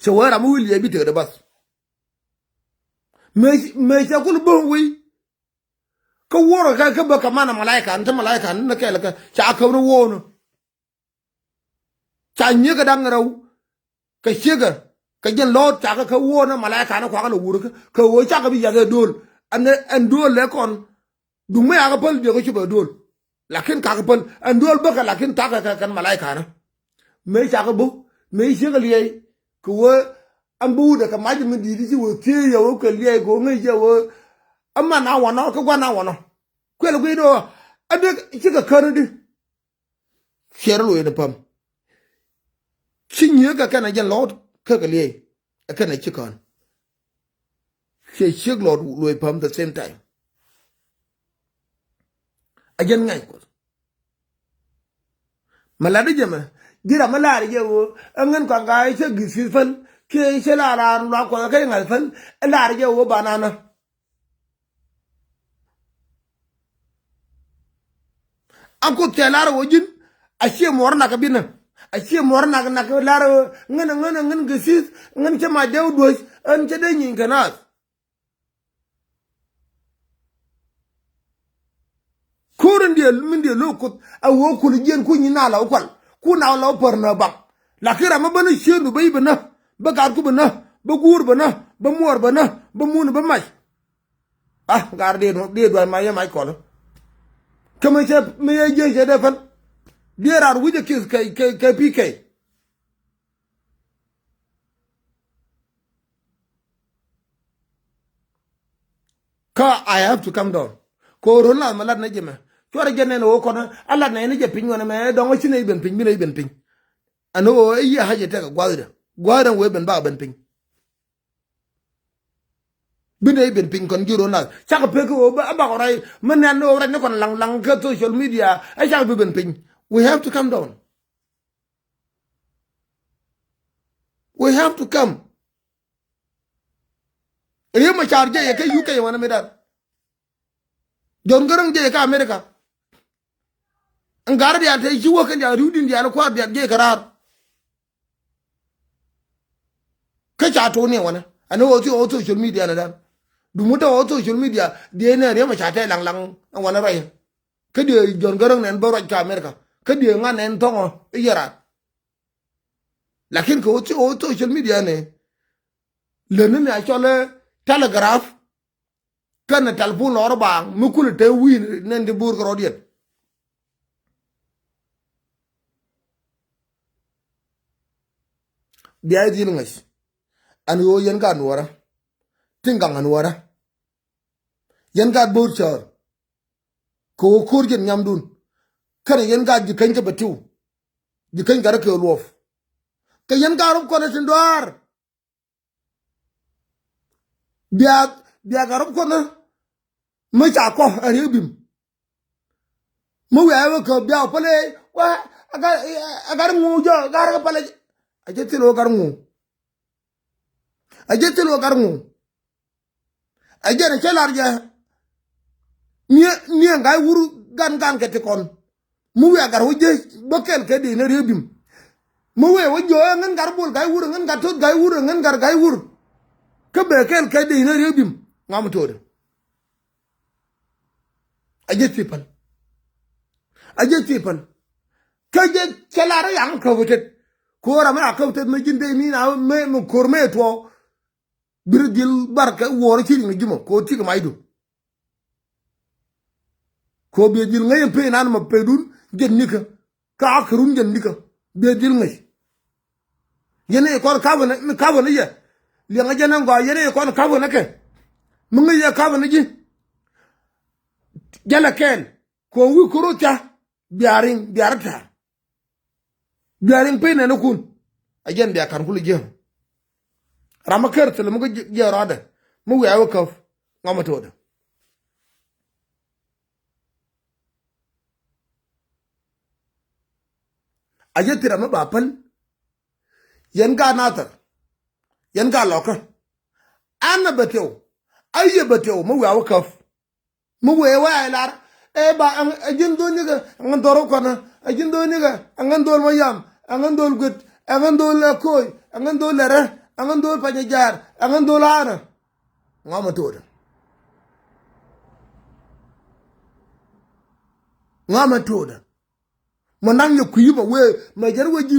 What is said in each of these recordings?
chawara mu wil yebi te de bas me cha kul bon wi ka woro ka ba ka mana malaika anta malaika na ka ka cha ka no wono cha nye ka dang raw ka shega ka gen lot cha ka wono malaika na kwa ka wuro ka wo cha ka bi ya ga dol an dol le kon du me ya ka pal bi ko ci ba dol lakin ka pal an dol ba ka lakin ta ka kan malaika na me cha ka bu me shega liye ko wo ambu da ka maji mi di ji wo tie ya wo ka liye go ngai je wo amma na wono ka gwa na wono kwelo gwe do ade ci ka kan di shero lo ene pam cinye ka kana jen lot ka ka liye kana ci kan she shig lot lo pam the same time ajen ngai ko malade jema gira malare je wo angan ka ga se gisi fal ke se la ra la ko ka ngal fal la je wo banana anko telar wo jin ashe morna ka bina ashe morna na ka lar ngan gisi ngan ce ma dew do an ce de nyin kana kurun dia min dia lokut awo kul jen ku ni na la kwal ku na la por na bak la kira ma bana shenu bai bana ba gar ku bana ba gur bana ba mor bana ba mun ba mai gar de no de do ma ya mai ko kama ce me je de fan dia rar wuje kis kai pk ka I have to come down ko ronla malad na jema chora jenne no ko na alla na ne je pin wona me dongo chine ben pin mi ne ben pin ano iya haje ta gwada we ben ba ben pin bine ben pin kon giro na chaka pe ko ba ko rai men na no rai ne kon lang ka social media ai chaka ben pin we have to come down we have to come e ma charge ye ke UK wana me dar John Garang je ka America ngar dia te jiwo kan dia rudin dia ko dia je karar ka cha to ne wana ano o social media na dan du muta o social media dia ne re ma cha te lang wana rai ka dia John Garang nen baro ka America ka dia ngan en tongo yara lakin ko o social media ne le ne a chole telegraph kana telefon lor bang mukul te win nen de bur ko diet biya din ngas an yo yen ga nuara tingang nuara yen ga bur chor ko kurjen nyamdun kana yen ga jikan ke batu jikan gar ke lof ka yen ga ru ko na sindwar biya garab ko na ma cha ko ari bim mo wa ko biya pale wa agar mu jo gar ga pale ajetilo gar mu ajere chelar ja ni ngai wuru gan ke te kon mu wa gar wuje bokel ke di na rebim mu we wo ngan gar bul gai wuru ngan gar tot gai wuru ngan gar gai wuru ke bekel ke di na rebim ngam tode ajetipal kaje celara yang kawtet ko rama kawtet ma jinde mi na me mo korme to birdil barka wor ci ngi juma ko ti maydu ko be dil ngay pe nan ma pedun jennika ka akrun jennika be dil ngay yene ko kawna ye li nga jenen go yene ko kawna ke mu ngi ye kawna ji jala ken ko wi kuruta biarta biaring pe na kun ajen biya kan kulu je ramakar tel mu je rada mu wi awu kaf ngamato da ajetira ma bapal yen ga natar yen ga lokar anna batew ayye batew mu wi awu kaf mu we wa lar ba ajin do ni ga ngan doro kono ajin do ni ga ngan dol mo yam ngan dol gut ngan dol koy ngan dol lere angan dol pa jar angan dolana ngama toda ngama toda manang yo kuyiba we ma jar we ji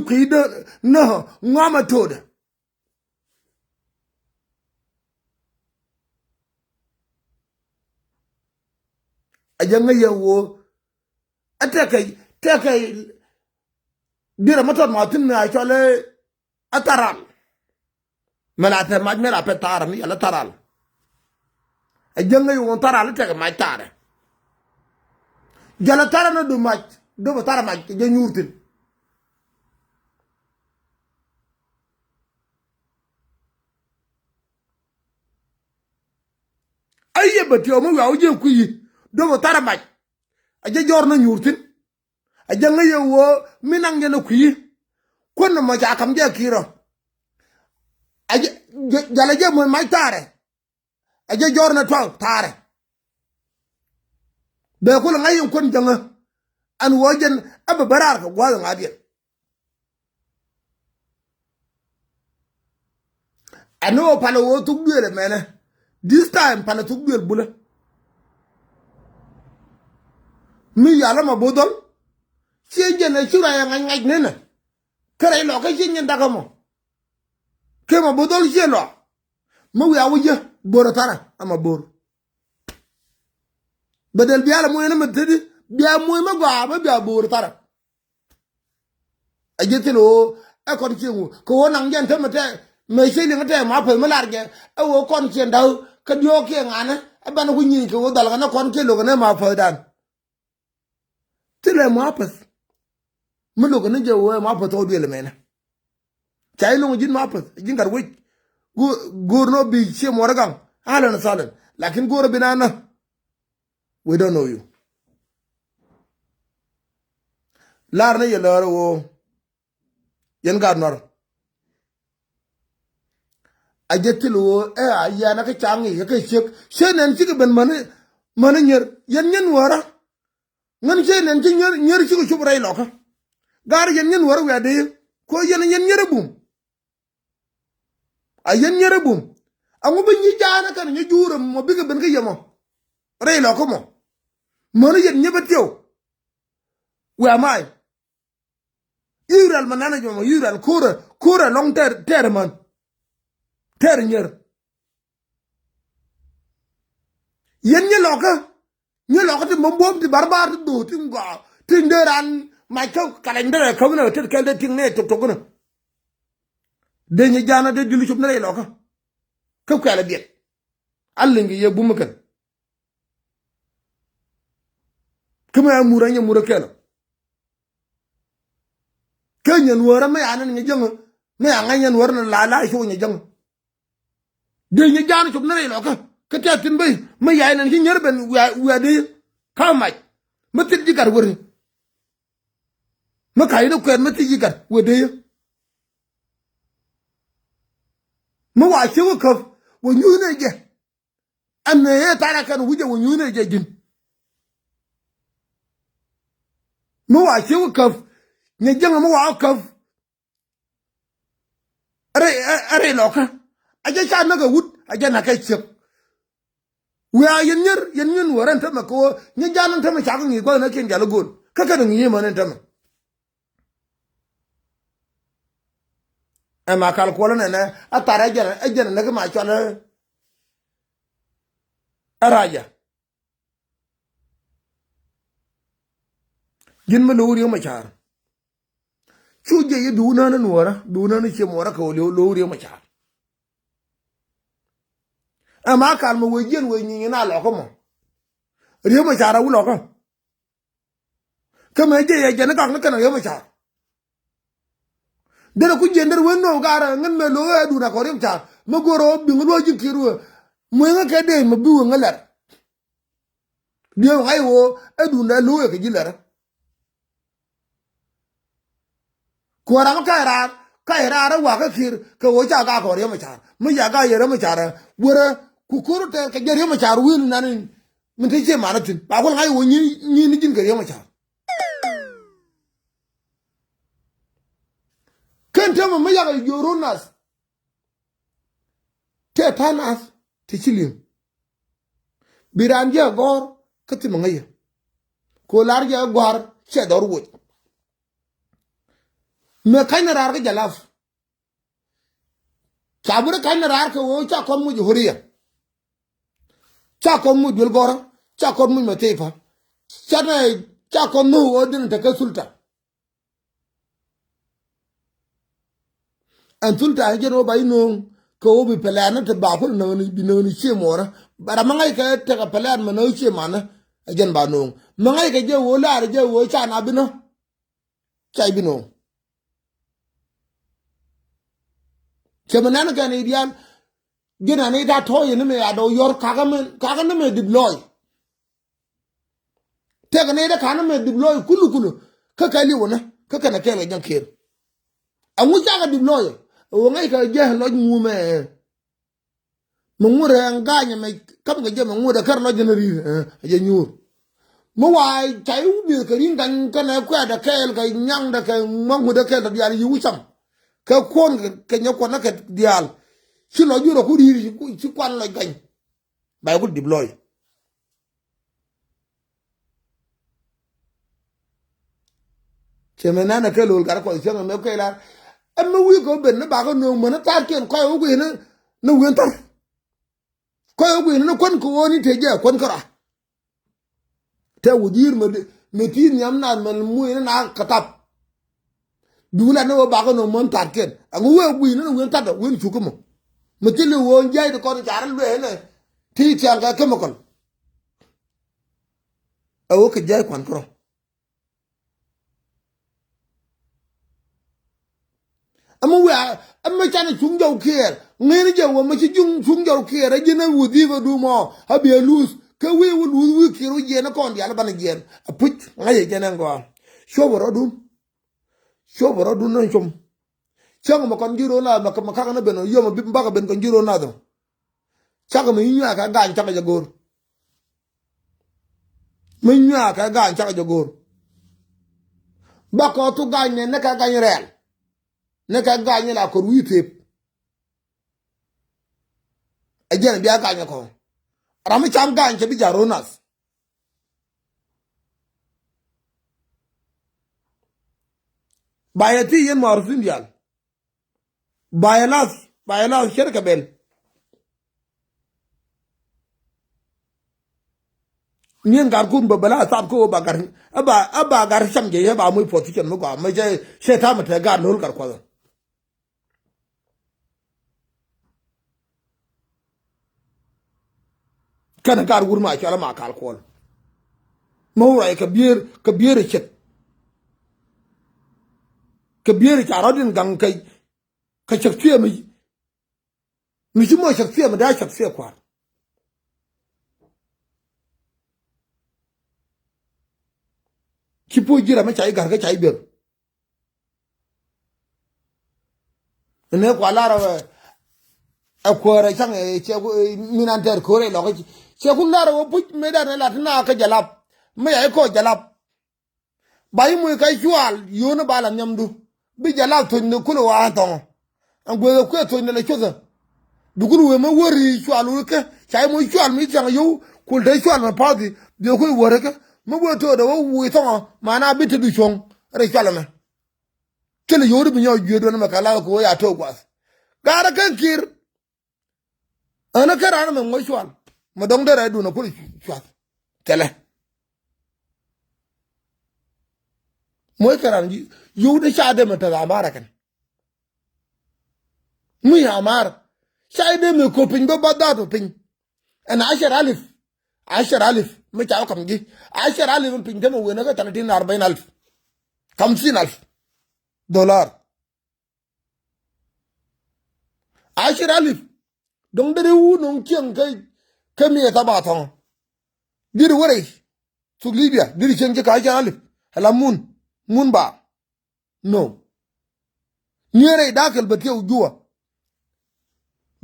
kuyida no ngama toda ajanga yawo ataka dira matot matin na chole ataral malata majmela pe taram yala taral ajanga yo taral teke ma tare jala tarana du maj do tara maj je nyurtin aye batio mo wa je kuyi do tara maj aje jorna nyurtin ajanga yo minang je na kuyi kon ma ja kam je kiro aje jala je mo maj tare aje jorna to tare be ko la ngayon kon janga an wojen aba barar ka gwa ngadiya ano pala wo tugdele mena this time pala tugdel bula mi yala ma bodol cheje na chura ya ngaj nena kare lo ka chenye daga mo ke ma bodol chelo mo ya wuje boro tara ama bor badal biala mo ena matedi biya moy ma gwa ba biya bor tara ajetelo e kon chengu ko wonang jen temate me sele ngate ma pa malarge e wo kon chen daw ka dio ke ngana e ban ku nyi ko dal kana kon ke lo kana ma pa dan tele ma pa mo lo kana je wo ma pa to de le mena chai lo jin ma pa jin gar wi gurno bi che moragang halan salan lakin goro binana we don't know you larne ye laro wo yen garnor ajetil wo ayana ka changi ka chek shenen chik ben man nyer yen wara ngan shenen chi nyer chi ko chubrai loka gar yen wara wa de ko yen nyer bum ayen nyer bum angu ben ni jana kan ni jurum mo biga ben ka yemo rei loko mo man yen nyebetio wa mai Ural manana joma ural kura long ter man ter nyer yen nye loka ti mbom ti barbar ti do ti nga ti nderan ma ko kalendere ko na ti kelde ti ne to gona de nye jana de dilu chub na loka ko kala biet allingi ye bumakan kuma muranya murakela kenyan wara me anan ni jang me angan wara la sho ni jang de ni jana chub na lo ka ta tin bay me yaay nan ki nyer ben wa de ka maj me tit jigar wori me kay do kwen me tit jigar wa de me wa che ko wo nyu ne je an ne ta kan wuje wo nyu ne je jin me wa che ko ni jang mo wa kaf are loka aja cha na ga wut aja na kai chep we a yen waran ta mako ni janan ta ma cha ngi go na ken jalo gon kaka da ngi manan ta ma e ma kal ko na atara jana na ga ma cha na araja jin ma lori ma char chuje ye duna na nuara duna ni che mora ko lori ma char ama kal mo wejen we nyi na lo ko mo re ma chara u lo ko kama je ye jana ka na kana re ma char de ku jender we no gara ngan me lo e du na ko re ma char mo goro bi ngo ji kiru mo nga ke de mo bi wo ngalar de ngai wo e du na lo e ke jilara ko ra ka ra wa ka kir ka wo cha ga ko re ma char mo ya ga ye re ma char wora ku kuru te ka jere ma char win nan min te je manatin ba ko ngai wo ni ni jin ka re ma char kan ta ma ya ga joro nas te tanas ti chilim biran je gor kati mangaya ko lar je gwar che dor wo me kaina rar ga jalaf chabura kaina rar ko wo cha kon mu horiya cha kon mu dul gora cha kon mu matefa cha na cha kon mu odin ta ka sulta an sulta je no bay no ko bi pelana te ba ko no ni bino ni che mora bara mangai ka te ka pelan ma no che mana ajen ba no mangai ka je wo la je wo cha na bino chai bino che manana ka ni dial gena ni da to ye ni me ado yor kaga ne me deploy te ka ne da kana me deploy kulu ka ka li wona ka kana ke la jan kir angu cha ka deploy wo ngai ka je lo mu me mangure nganya me kam ga je mangure kar lo jeneri je nyur mo wai chai u bi ka rin dan ka na kwa da kel ka nyang da ka mangu da kel da yari yu cham ka kon ka nyako na ka dial si lo juro ku ri si kwan la gan bay ku deploy chemena na kelul gar ko chema me ko la amma wi ko ben na ba ko no mo na ta ken ko wu na wen tar ko wu na kon ko woni te je kon kara te wujir me tin nyam na man mu na katap dula no ba ko no mon tar ken angu wi na wen tar da wen chu ko mo me tele wo njay de ko jaral we ne ti tianga ke mo kon awo ke jay kon kro amma chana chung jaw kier ngene jaw ma ci chung jaw kier a jena wudi ba du mo abi lose ka we wu kiru jena kon yalla bana jen a put ngaye jena ngo shoboro dum non chom chang ma kon jiro la ma ka na beno yo ma bi mbaka ben kon jiro na do chaka ma yinya ka ga chaka jagor minya ka ga chaka jagor ba ko tu ga ne ka ga rel ne ka ganye la ko witep ajen bia ganye ko ram cham ganye bi jaronas bayati yen marfin dial bayalas shirka bel nien gar kun babala sab ko bagar aba gar sam je ba muy position mo ko ma je sheta mata gar nol gar ko kana gar wurma ci ala ma kal kol mawra ka bier chet ka bier ci aradin gang kai ka shakhsiya mi ci mo shakhsiya ma da shakhsiya kwar ci po jira ma chai gar ka chai ber ne ko lara akwara sang che minanter kore lo che kun lara wo pu me da la na ka jalap me ay ko jalap bayi mu ka jual yo no bala nyamdu bi jalap to ne kulo wa ton an go ko to ne le choza dugul we ma wori jual ke chai mu jual mi jang yo kul de jual ma padi de ko wore ke ma bo to da wo wi ton mana bi te du chong re jual ma kele yo bi nyo gyedo na makala ko ya to gwas gara kan kir ana karana me mo jual ma dong dere du na ko jual tele moy karan yu de shade mata amara kan mu ya amar shade me ko pin do bada to pin ana 10000 me ta kam gi 10000 pin de mo wena ga 30000 50000 dollar 10000 dong dere wu non kien kai kemi ta ba ton dir wore su libya dir chen ka 10000 hala mun ba no nyere dakel ba tew juwa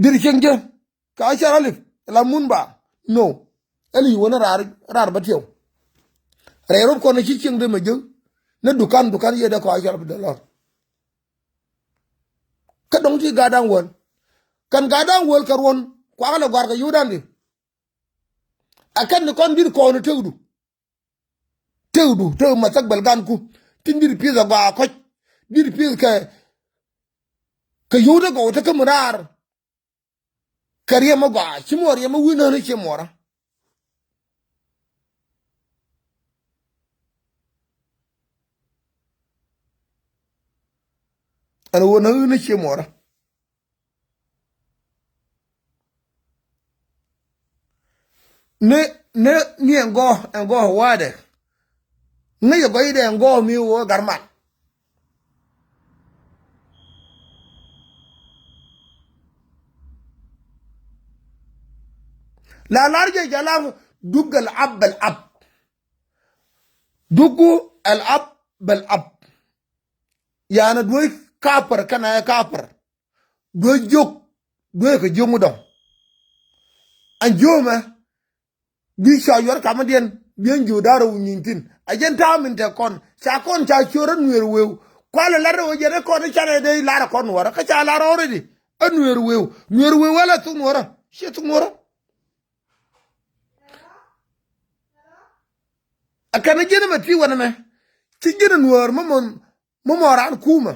dir cenge ka 10000 la mun ba no eli wona rar ba tew rero ko na ci cenge ma jew na dukan ye da ko $100 ka dong ti gadan won kan gadan wol karwon kwa la gwarga yudan di akan ni kon bir ko no tewdu tew masak balgan ku tindir pizza gwa ko bir pizza ka yuda go ta kamurar kariya magwa chimor ya mawina ne chimora ana wona ne chimora ne ni ngo wade ne yo go ide ngo mi wo garman la larje jalam dugal ab al ab dugu al ab bal ab yana doy kapar kana kapar doy jok doy ko jomu dom an joma bi shayor kamadien bien jodaro nyintin ajen tamin te kon cha choro nwer wew kwala lare o jere kon chane de lara kon wara ka cha lara already anwer wew wala tunwara she tunwara akana jene mati wana me ci jene nwar moran kuma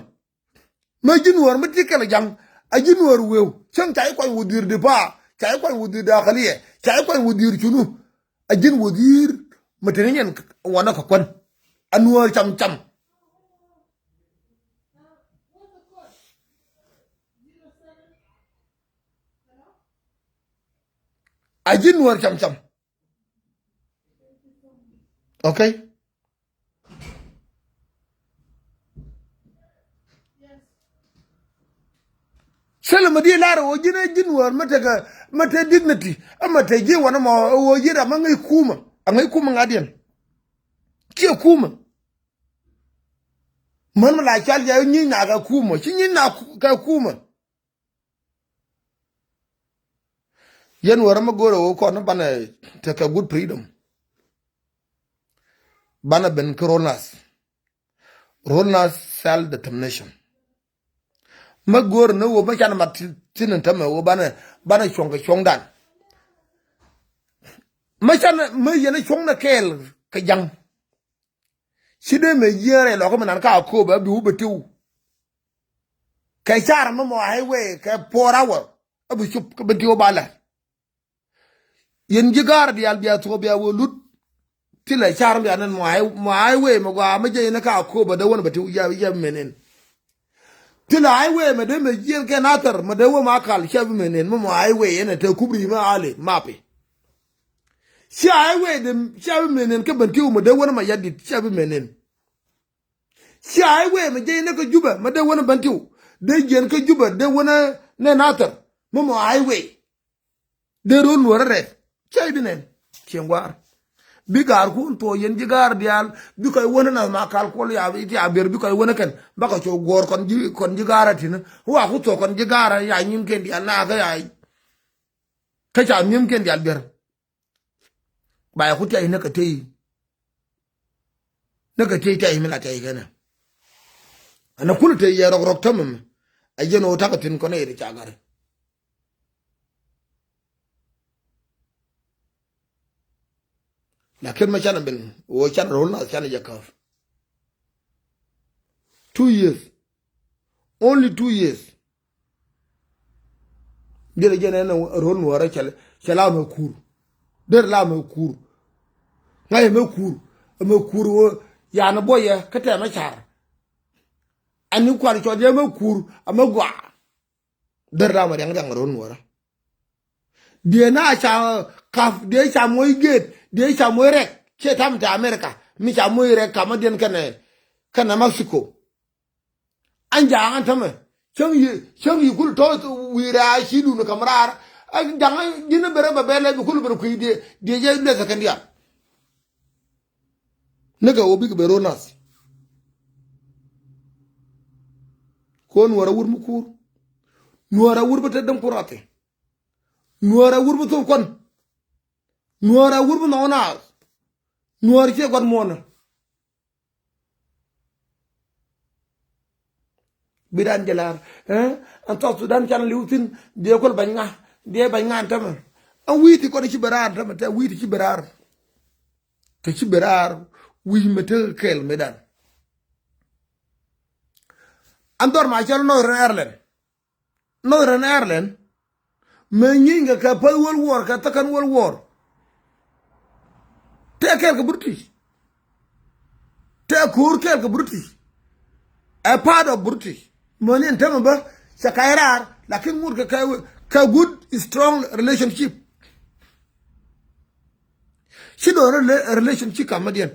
ma jinwar mati kala jang a jinwar wew chan tay ko wudir de ba tay ko wudir dakhaliye tay ko wudir chunu a jin wudir matenen wana ko kon anwar cham a jinwar cham okay Selma di lara o jine jinwar mata dignity amata je wana ma o jira mangai kuma angai kuma ngadian ke kuma man la chal ya nyi na ga kuma chi nyi na ka kuma yen wara ma goro o ko na bana take a good freedom bana ben coronas self determination ma gor no wo ma kana matinin tama wo bana chongdan ma kana ma yene chongna kel ka jang side me yere lo ko man ka ko ba bi wo betu ka char ma mo highway ka porawa abu chup ka betu bala yen jigar di al biya to biya wo lut tila char biya nan mo highway mo ga ma je na ka ko ba da won betu ya menen tila highway me de me yen ke natar me de wo ma kal chab menen mo highway ene te kubri ma ale mape si highway de chab menen ke bantiu me de wo ma yadi chab menen si highway me je ne ko juba me de wo bantiu de jen ke juba de wo ne natar mo highway de ron worare chab menen chengwar bigar kun to yen jigar dial bi koy wona na ma kal ko ya iti aber bi koy wona kan baka cho gor kon jigara tin wa ku to kon jigara ya nyim ken dial na ga ya ka cha nyim ken dial ber ba ya ku tay na ka tay tay mi la tay gana ana kul tay ya rok tamam ayeno takatin ko ne ri chagare lakin ma chana ben o chana rolna chana jakaf 2 years only 2 years gele gene na ron wara chala ma kur der la ma kur ngai ma kur ya na boye kata ma char ani kwar cho de ma kur ama gwa der la ma dang ron wara de na cha kaf de cha moy get de cha moy rek che tam ta America mi cha moy rek kama den kana Mexico anja an tama chang yi kul to wira shi du no kamrar danga dina bere ba bele bi kul bere ku de je le sakandia naga obi ke beronas kon wara wur mu kur nuara wur bata dam kurate nuara wur bu to kon nuara wur bu nona nuar ke god mona bidan jalar an to Sudan chan liutin de ko banya de banya tam an witi ko ci berar tam ta witi ci berar te ci berar wi mete kel medan andor ma chal Northern Ireland me nyinga ka pa World War ka takan World War te kel ka British te kur kel ka British a part of British money and temba sa kairar lakin mur ka good strong relationship she do relationship kamadian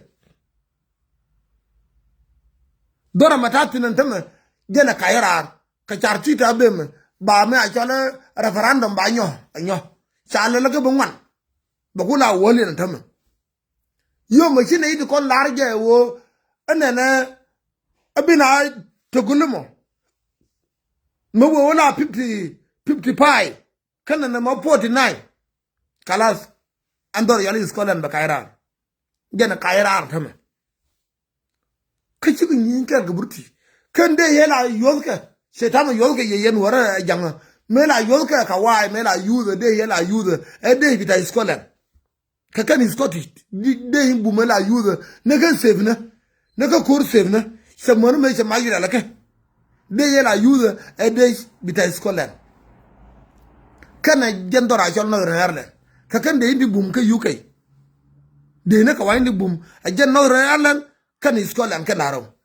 dora matati nan tama jena kairar ka charti ta bem ba me a chala referendum ba nyo chala la ka bangwan ba kula woli nan tama yo ma shine idi kon larje wo anana abina to gulumo mo wala 55 kana na ma 49 kalas andor yali Scotland ba kairar gena kairar tama kachi nyin ka gburti kande yela yolka setama yolka yen wara janga mela yolka ka wai mela use de yela use e de bita Scotland ka kan Scottish de bu mela use na kan sevna na ka kur sevna samon me se magira la ka de yela use e de bita Scotland kana jendora jol no rerle ka kan de indi bum ka UK de na ka wa indi bum a jen no rerle kan Scotland kan aro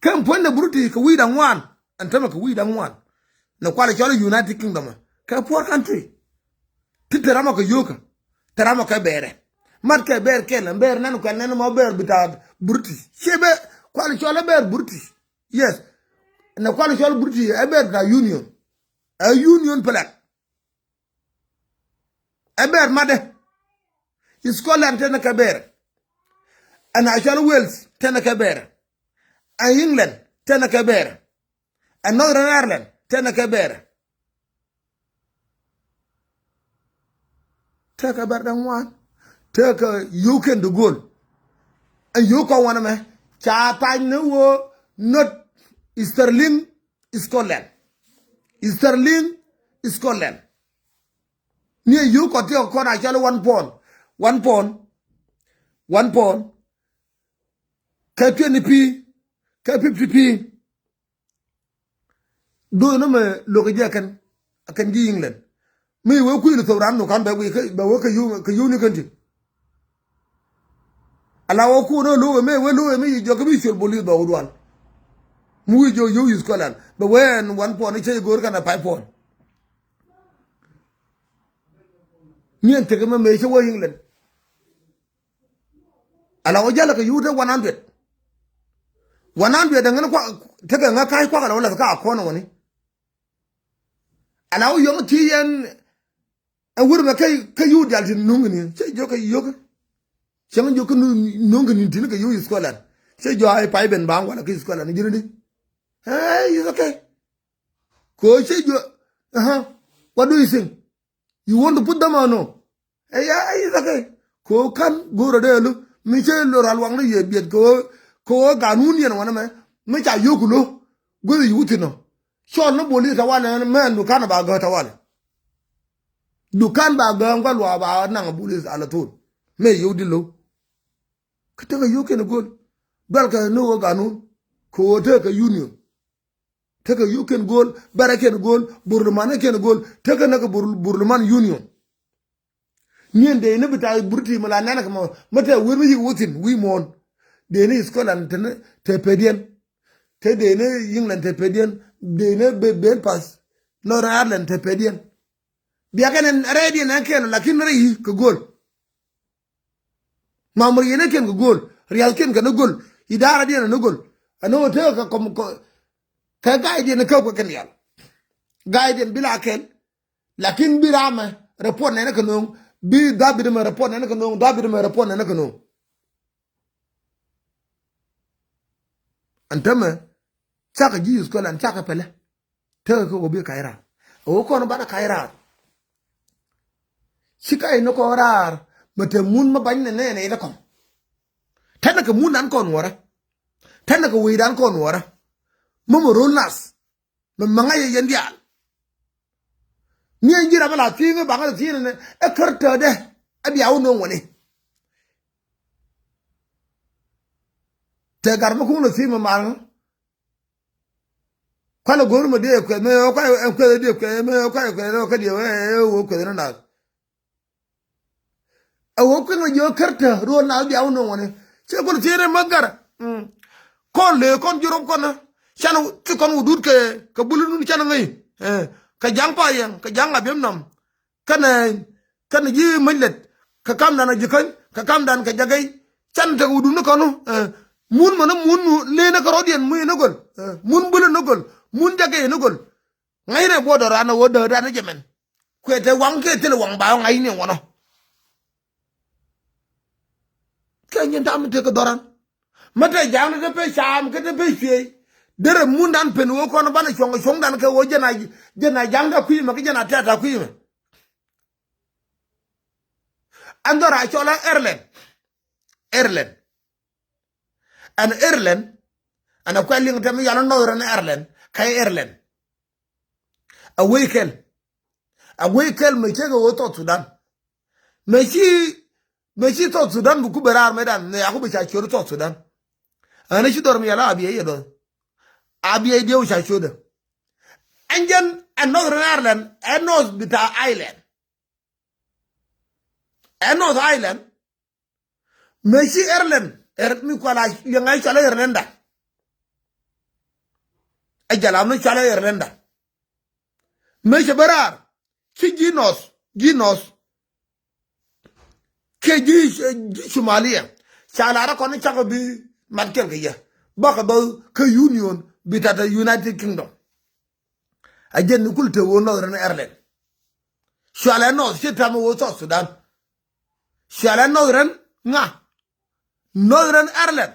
kan ponda bruti ka wi dan wan antama ka wi dan wan na kwala jol United Kingdom ka poor country titarama ka yoka tarama ka bere mat ka ber ken ber nan ko nan mo ber bita bruti shebe kwala jol ber bruti yes na kwala jol bruti e ber da union a union plak e ber made Scotland tena ka ber ana jol Wales tena ka ber a England tena ka ber a Northern Ireland tena ka ber taka ber dan wan taka UK the goal and you ko wana me cha pa no not Sterling Scotland ni you ko te ko na jalo 1 pound ka 20p ka 50p do no me lo ke jakan akan di England me we ku ni tawran no kan ba we ka yu ni kan ti ala wo ku no lo me jo ka bi shol boli ba udwan mu jo yu Scotland ba when 1 pound che gor kana 5 pound ni ente ka me che wo England ala wo jala ka yu de 100 da ngana kwa taga nga kai kwa kana wala ka ko no woni ala wo yo ti yen a wur ma kai yu dal tin nungni che jo ka yoga che jo ka nungni tin ka yu Scotland che jo ai pai ben bang wala ka Scotland ni jindi hey is okay ko che jo what do you think you want to put them on no hey is okay ko kan goro de lu mi che lo ral wang ye biet ko ganun yen wana me cha yokulo go yutino so no boli tawala men du kan ba ga tawala du kan ba ga ngwa ba na boli ala to me yudi lo katanga yoken gol balka no ganun ko te ka union te ka yoken gol baraken gol burman ken gol te ka na ka burman union niende ne bita burti mala nana kama mata wurmi yi wutin wi mon de ne Scotland te pedien te de ne England te pedien de ne Belfast Northern Ireland te pedien biya kanen ready na ken lakin ri ko gol mamur yene ken ko gol real ken kan gol idara de na gol ano te ka kom ko ka gaide ne ko ken yal gaide bila ken lakin birama report ne ka no bi dabi de me report na ka no dabi de me report na ka no antama chaka ji Scotland chaka pele te ko obi kaira o ko no bana kaira shikai no ko rar mate mun ma ban ne da kom tana ka mun an kon wora tan ko wi dan ko wora mo rol nas me manga ye yendial ni ngira bala tinga bangal tin ne e karta de abi awu no woni te gar mo ko no sima mal kwala gor mo de ko me o ko de ko me o ko de o ko na awo ko no yo karta ro na abi awu no woni se ko tire magara kon le kon juro kon chanu ti kon wudut ke bulunu chanu ngai ka jang pa yang ka jang abem nam kana ji manlet ka kam dana jikan ka kam dan ka jagai chan ta wudunu kono mun mana mun le na karodien mu na gol mun bulu na gol mun jagai na gol ngai re bodo rana wodo rana jemen kwete wang ke tele wang ba ngai ne wono kenyen tam te ko doran mate jang de pe sham ke de pe fi dere mun dan pen wo kono bana chong dan ke wo jena jang da kuyi ma ke jena tata kuyi ma andora chola erlen an erlen ana kwelling tam yana no ran erlen kay erlen a wekel me chego wo to Sudan me chi to Sudan bu ku berar medan ne aku be cha choro to Sudan ana chi dormi yala abiye do abiye dew cha choda anjan Northern Ireland and North Bita Island and North Island Meshi Ireland mi kwala yangai chala Irlanda ajala no chala Irlanda Meshi berar chi ginos ke ji Somalia chala ra kono chako bi markel ke ya baka do ke union bita the United Kingdom ajen kulte wo Northern Ireland shala no sitamo wo South Sudan shala Northern Ireland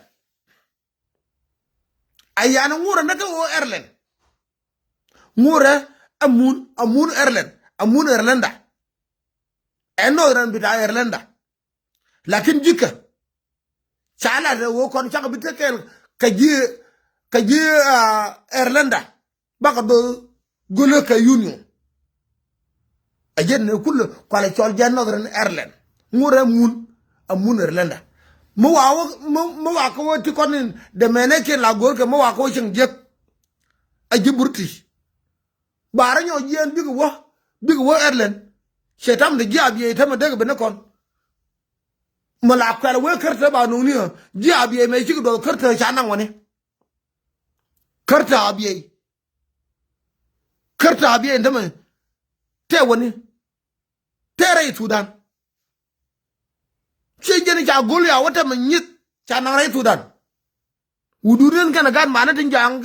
ayana ngura naka wo Ireland ngura amun Ireland amun Irlanda en Northern bita Irlanda lakin jika shala de wo kon chaka bitekel kaji Irlanda baka do gole ka union ajen ne kullu kwala chol jan Northern Ireland ngura amun Irlanda mo wa ko ti konin de mene ke la gor ke mo wa ko ching jek aji British bara nyo jen big wo Ireland shetam de jabi tam de be ne kon mala kwala we karta ba no ni jabi me chi do karta cha nan woni karta abiye ndama te woni tere Sudan che jeni cha golya wata manyit cha nan rai Sudan wuduren kana gan mana tin jang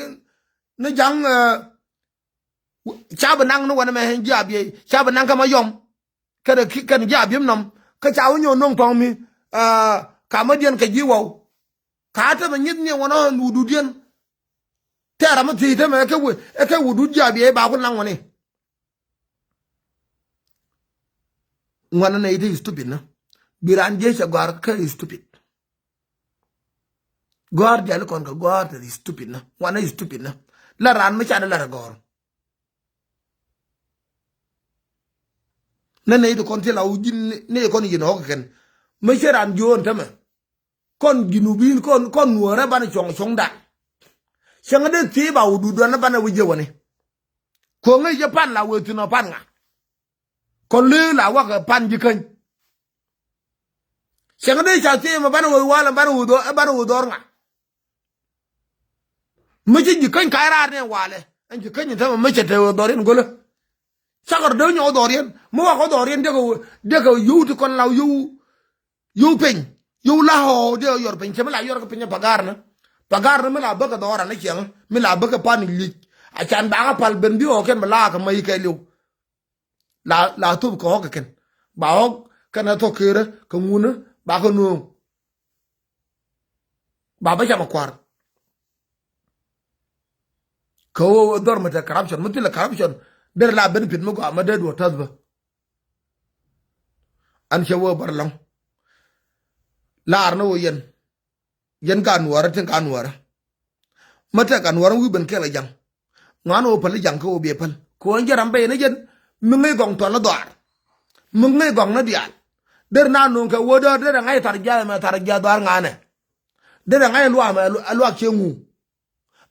na jang cha banang no wana me hen jabiye cha banang kama yom kada kan jabim nam ka cha wonyo nong tong mi kama dien ka jiwo ka ta manyit ne wana wuduren tera ma ti te me ke wudu jabiye ba ko nan woni wana na ite stupid na biran je cha gar ka stupid gar jal kon ka gar te stupid na wana stupid na la ran ma cha la gar na ne to kon te la ujin ne kon yin ho ken ma cheran jon tama kon ginubin kon nuore ban chong da changa de ti ba wudu do na ban wuje woni ko ngai je pan la wetu no pan nga kon le la wa ka pan ji kan changa de cha ti ma ban wo wala ban wudo nga ma ji kan ka ra ne wale an ji kan ta ma che te do ren golo sagar do nyo do ren mo wa ko do ren de ko yu ti kon la yu pen yu la ho de yor pen che ma la yor ko pen pagar na me la ba ka do ra na chen me la ba ka pan li a chan ba ka pal ben bi o ken ma la ka mai ke lu la tu ko ka ken ba ho kana to kere ka nguna ba ko no ba cha ma kwar ko dor ma ta corruption mutila corruption der la ben pin mo ko ma de do tasba an che wo barlang la arno yen kan wara tin kan wara mata kan waran wi ben kala jang ngano pal jang ko be pal ko njaram be ne jen mi ngi gong to la doar mi ngi gong na dial der na non ka wodo der ngai tar ja ma tar ja doar ngane der ngai lwa ma lwa chengu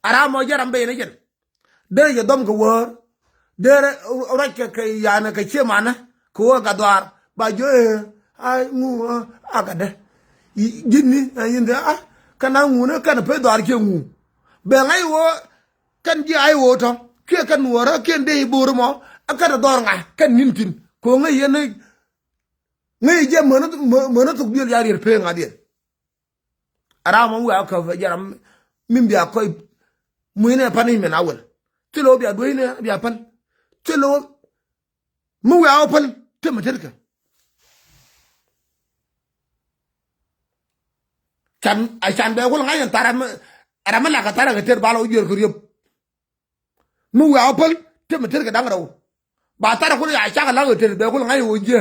ara mo jaram be ne jen der ya dom ko wor der rake ka yana ka che mana ko ga doar ba jo ai ngu aga de jinni yinde kana ngu ne kana pe doar chengu be ngai wo kan ji ai wo to ke kan wora ken de bur mo akara dor nga kan nintin ko ngai yene ngai je mono to bil yari pe nga de ara mo wa ka jaram min biya koy muine pani men awel tilo biya doine biya pan tilo mu wa pan te materka kan a chan be ko ngai taram ara mala ka tara ka ter balo yer ko yeb mu wa pan te materka dangraw ba tara ko ya cha ka la ter be ko ngai wo je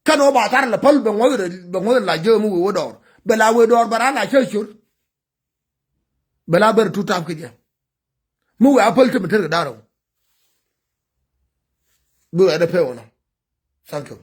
kano ba tara la pal be ngoy la je mu wo dor be la wo dor bara la chur bela ber tutam ke je mu wa pal te materka daraw bu ada pe wona thank you